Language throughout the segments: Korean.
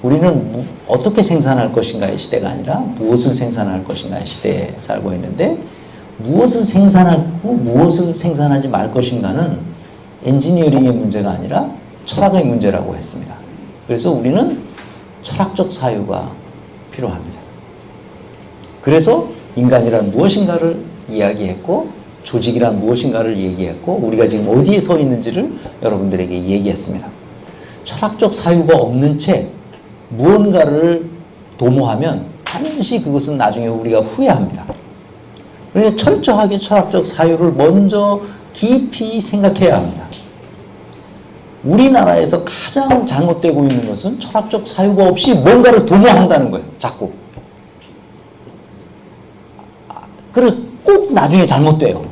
우리는 어떻게 생산할 것인가의 시대가 아니라 무엇을 생산할 것인가의 시대에 살고 있는데, 무엇을 생산하고 무엇을 생산하지 말 것인가는 엔지니어링의 문제가 아니라 철학의 문제라고 했습니다. 그래서 우리는 철학적 사유가 필요합니다. 그래서 인간이란 무엇인가를 이야기했고, 조직이란 무엇인가를 얘기했고, 우리가 지금 어디에 서 있는지를 여러분들에게 얘기했습니다. 철학적 사유가 없는 채 무언가를 도모하면 반드시 그것은 나중에 우리가 후회합니다. 그러니까 철저하게 철학적 사유를 먼저 깊이 생각해야 합니다. 우리나라에서 가장 잘못되고 있는 것은 철학적 사유가 없이 뭔가를 도모한다는 거예요. 자꾸. 그래서 꼭 나중에 잘못돼요.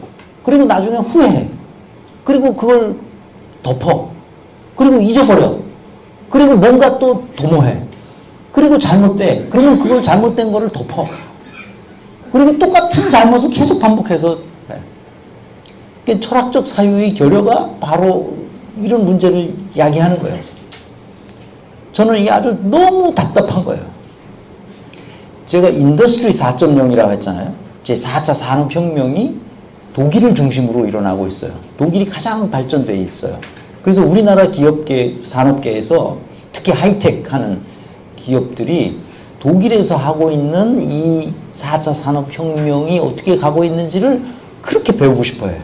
그리고 나중에 후회해. 그리고 그걸 덮어. 그리고 잊어버려. 그리고 뭔가 또 도모해. 그리고 잘못돼. 그러면 그걸 잘못된 거를 덮어. 그리고 똑같은 잘못을 계속 반복해서 해. 그러니까 철학적 사유의 결여가 바로 이런 문제를 야기하는 거예요. 저는 이게 아주 너무 답답한 거예요. 제가 인더스트리 4.0이라고 했잖아요. 제 4차 산업혁명이 독일을 중심으로 일어나고 있어요. 독일이 가장 발전되어 있어요. 그래서 우리나라 기업계, 산업계에서 특히 하이텍 하는 기업들이 독일에서 하고 있는 이 4차 산업혁명이 어떻게 가고 있는지를 그렇게 배우고 싶어요.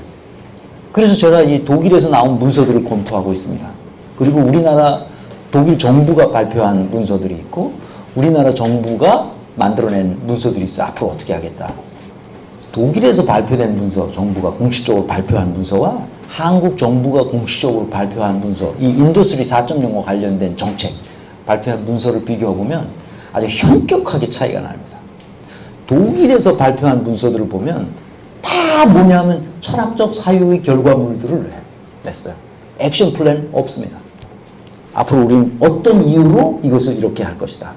그래서 제가 이 독일에서 나온 문서들을 검토하고 있습니다. 그리고 우리나라 독일 정부가 발표한 문서들이 있고, 우리나라 정부가 만들어낸 문서들이 있어요. 앞으로 어떻게 하겠다. 독일에서 발표된 문서, 정부가 공식적으로 발표한 문서와 한국 정부가 공식적으로 발표한 문서, 이 인더스트리 4.0과 관련된 정책 발표한 문서를 비교해보면 아주 현격하게 차이가 납니다. 독일에서 발표한 문서들을 보면 다 뭐냐면 철학적 사유의 결과물들을 냈어요. 액션 플랜 없습니다. 앞으로 우리는 어떤 이유로 이것을 이렇게 할 것이다.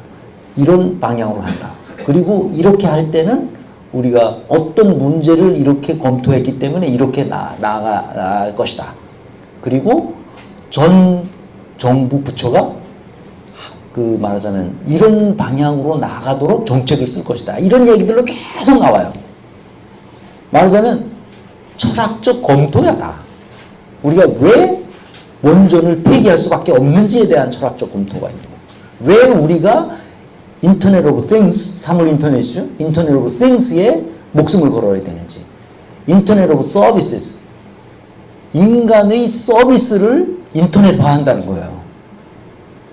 이런 방향으로 한다. 그리고 이렇게 할 때는 우리가 어떤 문제를 이렇게 검토했기 때문에 이렇게 나아갈 것이다. 그리고 전 정부 부처가 그 말하자면 이런 방향으로 나아가도록 정책을 쓸 것이다. 이런 얘기들로 계속 나와요. 말하자면 철학적 검토야 다. 우리가 왜 원전을 폐기할 수밖에 없는지에 대한 철학적 검토가 있는 거예요. 왜 우리가 인터넷 오브 띵스, 사물 인터넷이죠. 인터넷 오브 띵스에 목숨을 걸어야 되는지. 인터넷 오브 서비스, 인간의 서비스를 인터넷화한다는 거예요.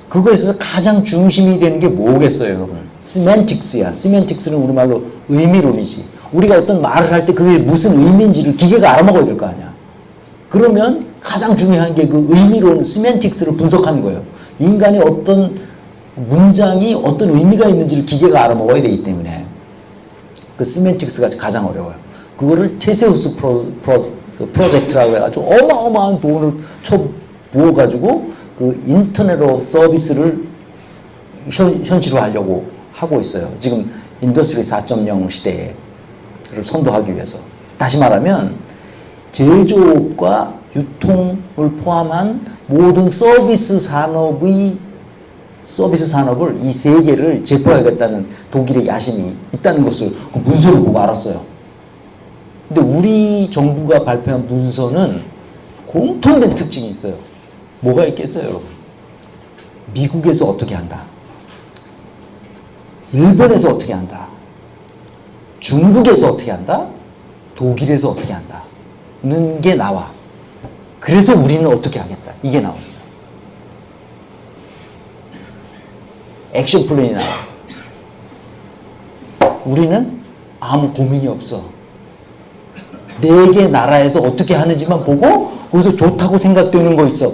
그거에서 가장 중심이 되는 게 뭐겠어요, 여러분? 시멘틱스야. 시멘틱스는 우리말로 의미론이지. 우리가 어떤 말을 할 때 그게 무슨 의미인지를 기계가 알아먹어야 될 거 아니야. 그러면 가장 중요한 게 그 의미론, 시멘틱스를 분석하는 거예요. 인간이 어떤 문장이 어떤 의미가 있는지를 기계가 알아먹어야 되기 때문에 그 시멘틱스가 가장 어려워요. 그거를 테세우스 프로젝트라고 해가지고 어마어마한 돈을 쳐부어가지고 그 인터넷 오브 서비스를 현실화하려고 하고 있어요. 지금 인더스트리 4.0 시대를 선도하기 위해서. 다시 말하면 제조업과 유통을 포함한 모든 서비스 산업을 이 세 개를 제포하겠다는 독일의 야심이 있다는 것을 그 문서를 보고 알았어요. 근데 우리 정부가 발표한 문서는 공통된 특징이 있어요. 뭐가 있겠어요, 여러분? 미국에서 어떻게 한다. 일본에서 어떻게 한다. 중국에서 어떻게 한다. 독일에서 어떻게 한다는 게 나와. 그래서 우리는 어떻게 하겠다. 이게 나옵니다. 액션 플랜이 나와. 우리는 아무 고민이 없어. 네 개 나라에서 어떻게 하는지만 보고 거기서 좋다고 생각되는 거 있어.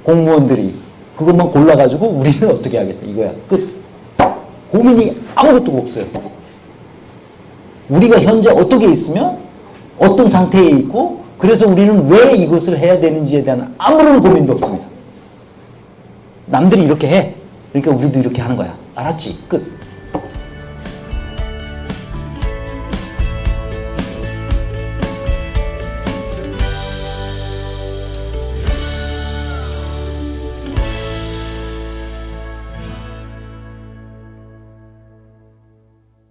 공무원들이. 그것만 골라가지고 우리는 어떻게 하겠다. 이거야. 끝. 고민이 아무것도 없어요. 우리가 현재 어떻게 있으며 어떤 상태에 있고 그래서 우리는 왜 이것을 해야 되는지에 대한 아무런 고민도 없습니다. 남들이 이렇게 해. 그러니까 우리도 이렇게 하는 거야. 알았지? 끝.